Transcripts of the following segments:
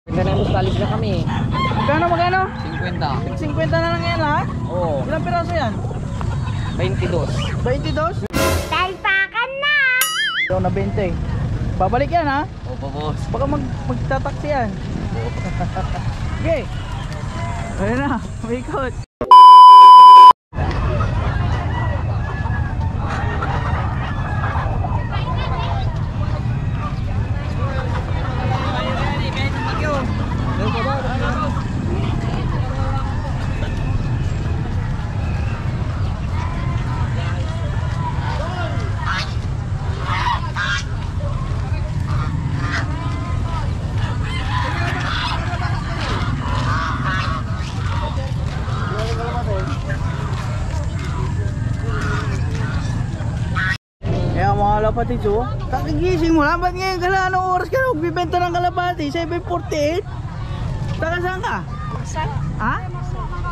Ganda na gustalis na kami. Magkano? 50. 50 na lang yan lahat? Oo. Ilang piraso yan? 22. 22? Talpakan na! Ikaw na 20. Babalik yan ha? Opo, boss. Baka magtataksi yan. Okay. Ayun na, may ikot. Kalapati so, kagigising mo lang, ba't ngayon kala anong oras ka nagbibenta ng kalapati? 7:48? Taga saan ka? Ha?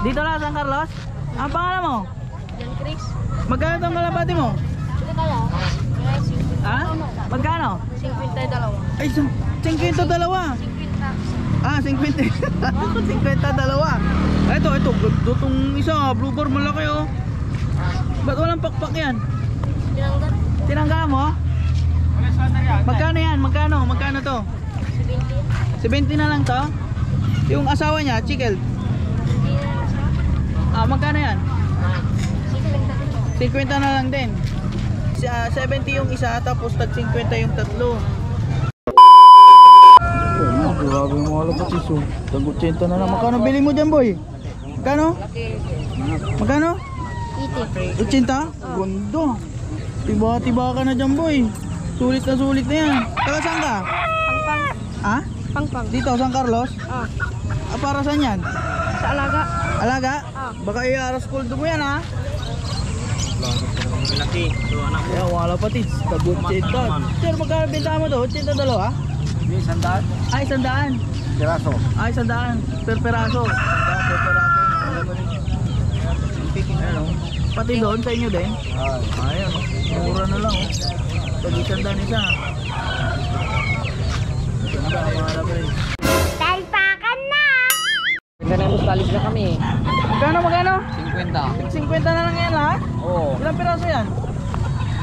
Dito lang, San Carlos? Ang pangalan mo? John Chris. Magkano itong kalapati mo? Ito ka lang. Ha? Magkano? 52. Ay, 52. 50. Ah, 50. 52. Ito, itong isa, blue bar malaki oh. Ba't walang pakpak yan? Tinanggal. Tinangga mo? Magkano yan? Magkano to? 70 na lang to? Yung asawa niya, chikel. Ah, magkano yan? 50 na lang din. 70 yung isa, tapos tag 50 yung tatlo. Grabe yung mga lapat siso. Tag 80 na lang. Magkano bili mo dyan, boy? Magkano? 80? Gondo. Tiba-tiba ka na dyan, boy. Sulit na yan. Taga saan ka? Pangpang. Ha? Pangpang. Dito, San Carlos? Ah. Para saan yan? Sa alaga. Alaga? Ah. Baka i-aras kuldo mo yan, ha? Laki. So, anak Kaya wala pati. Tag 80. Sir, magkano benta mo to? 82? Hindi, 100. Ay, 100. Piraso. Ay, 100. Per peraso. Per peraso. Ano? Pati doon sa inyo din? Ayan, mura na lang. Tag-100 isa. Ganda, mahal pa rin. Talpakan na! Ganda na gustalis na kami. Magkano? 50. 50 na lang yan lahat? Oo. Ilang piraso yan?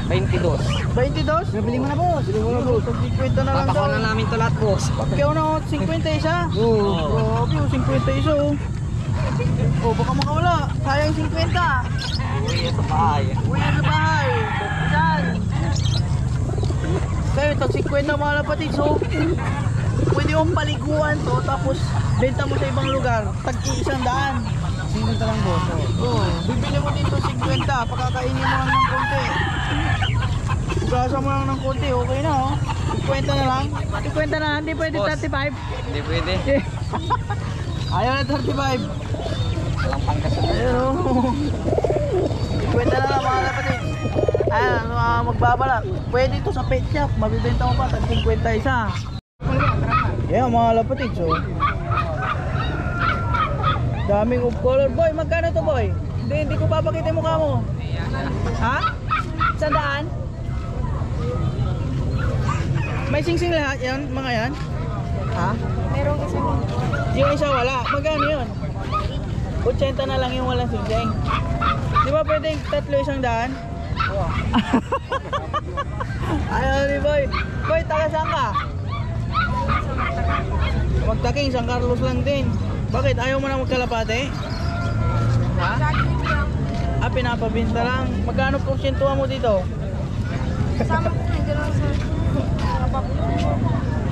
22. 22? Bili mo na, boss. Bili mo na, boss. 50 na lang daw. Papakuha na namin ito lahat, boss. Pakyaw na, 50 isa? Oo. Grabe, 50 isa, oh. Oh, baka makawala. Sayang 50. Uy, ito pa ay. Uwi na sa bahay. Saan? Kayo, tag 50 mga lapatid. So, pwede mong paliguan to, tapos benta mo sa ibang lugar. Tag 100. 50 lang, boss. Oo. Bibili mo dito 50. Pakakainin mo lang ng konti. Ugasan mo lang ng konti. Okay na, oh. 50 na lang. 50 na lang. Hindi pwede Boss. 35. Hindi pwede. Ayaw na 35. Walang pangkasan. Ayun o. 50 na lang mga kapatid. Ayan, magbabalak. Pwede ito sa pet shop. Mabibenta mo pa tag 50 isa. Yan mga kapatid. So, daming of color. Boy, magkano to, boy? Hindi ko papakita yung mukha mo. Ha? 100? May singsing lahat yan, mga yan? Ha? Merong isa mo. Yung isa wala. Magkano yun? 80 na lang yung walang singsing. Di ba pwedeng 3 100? Ayaw ni boy. Boy, taga saan ka? Magtaking, San Carlos lang din. Bakit? Ayaw mo na magkalapate? Ha? Ah, pinapabinta lang. Magkano porsyento mo dito? Kasama ko na gano'n sa kapag.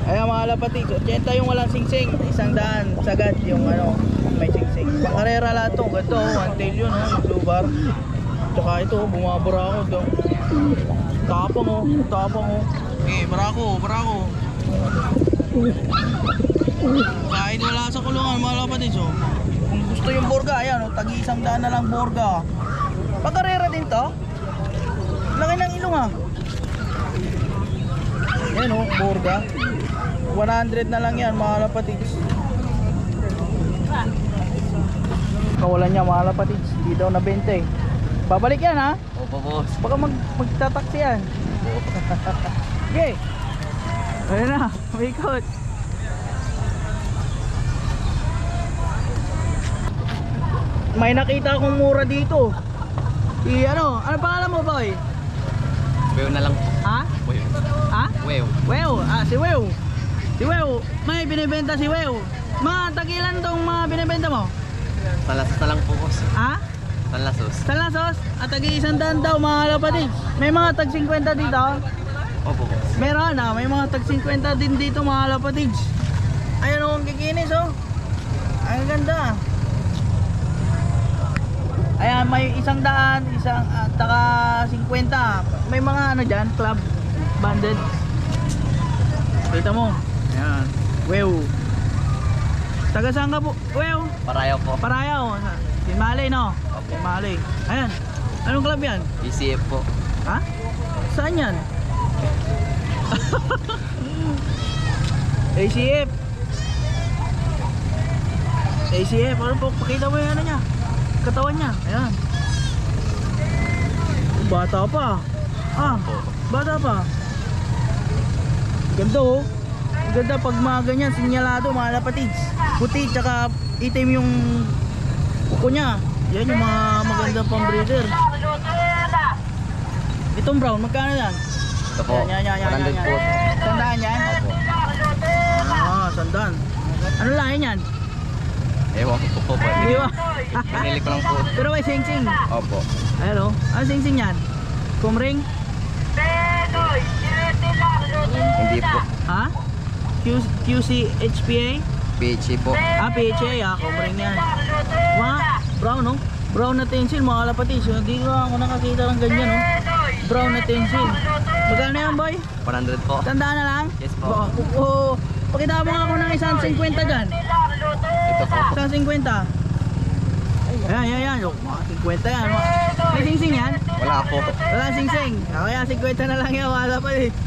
Ayan mga lapati, 80 yung walang singsing, 100 sagad yung ano, may singsing. Pangarera lahat to, ganito, one tail yun, blue bar. Tsaka ito, bumabara ako daw. Tapang oh. Okay, barako. Kahit wala sa kulungan mga lapati, so kung gusto yung borga, ayan, tag-100 na lang borga. Pangarera din to. Laki ng ilong ah. Ayan oh, borga. 100 na lang yan mga lapatids. Kawalan niya mga lapatids. Hindi daw na 20. Babalik yan ha. Opo, boss. Baka magtataksi yan. Okay. Ayun na. May ikot. may nakita akong mura dito. Ano pangalan mo, boy? Wew na lang po. Ha? Wew. Ha? Wew. Wew, si Wew. Si Wew, may binibenta si Wew. Mga tagilan tong mga binibenta mo? Talasos na lang po, boss. Ha? Talasos. Salasos? At tagi-100 daw mga kapatid. May mga tag 50 dito. Opo, boss. Meron may mga tag 50 din dito mga kapatid. Ayan o, ang kikinis oh. Ang ganda. Ayan, may 100, taka 50. May mga ano dyan, club banded. Kita mo. Ayan. Wew. Taga saan ka po? Wew. Parayaw po. Parayaw. Timali no? Timali. Ayan. Anong club yan? ECF po. Ha? Saan yan? ACF. ACF. Ano po? Pakita mo yung ano niya. Katawan niya. Ayan. Bata pa. Bata pa. Ganda oh. Ang ganda pag mga ganyan, sinyalado mga lapatids. Puti tsaka itim yung kuko niya. Yan yung mga magandang pang-breeder. Itong brown, magkano yan? Ito po. Yan. 100 po. Sandaan yan? Opo. Sandaan. Ano lahi yan? Ewan ko po. Di ba? Pinili ko lang po. Pero may sing-sing. Opo. Ayan o. Ano sing-sing yan? Kumring? Hindi po. Ha? QC HPA? PHA po. PHA. Kumring yan. Brown no? Brown na tensil mga kalapatids. Hindi ko ako nakakita ng ganyan no? Brown na tensil. Magkano yan boy? 100 po. Tandaan na lang? Yes po. Pakita mo nga ako ng isang 50 dyan. Ito po. Isang 50. Ayan. 50 yan. May sing-sing yan? Wala po. Wala sing-sing. Kaya 50 na lang yan mga kalapatids.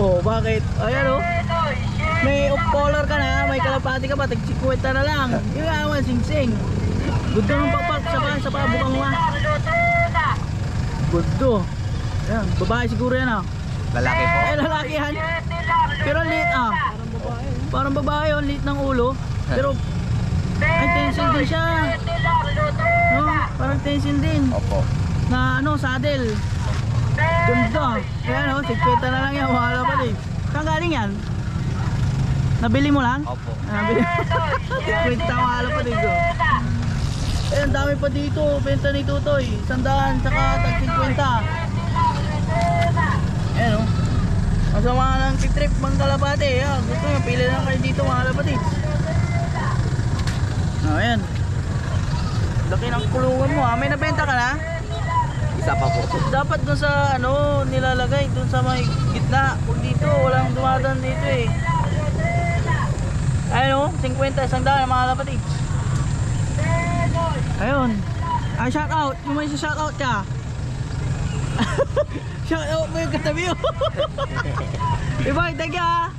Bakit? Ayan o. May off-color ka na, may kalapati ka pa, tag-50 na lang. Yung awan, sing-sing. Gusto nung papak, sa pa, bukang mo. Gusto. Ayan, babae siguro yan ah. Lalaki po. Lalaki yan. Pero liit ah. Parang babae yun, liit ng ulo. Pero, ay tension din siya. No, parang tension din. Opo. Na saddle. Ganda. Ayan o, 50 na lang yan, wala pa din. Saan galing yan? Nabili mo lang? Opo. Nabili. 50 wala pa din ko. Eh, ang dami pa dito, benta ni Tutoy. 100, saka tag 50. Ayan o. Masama ng trip mga kalapate. Gusto nyo, pili lang kayo dito mga kalapate. Ayan. Laki ng kulungan mo ha. May nabenta ka na? Isa pa po. Dapat dun sa nilalagay dun sa may gitna. Huwag dito, walang dumadaan dito eh. Ayun 50, 100 mga kapatid. Ayun. Shout out, yung may shout out ka. Shout out mo yung katabi mo. Diba, thank you ha.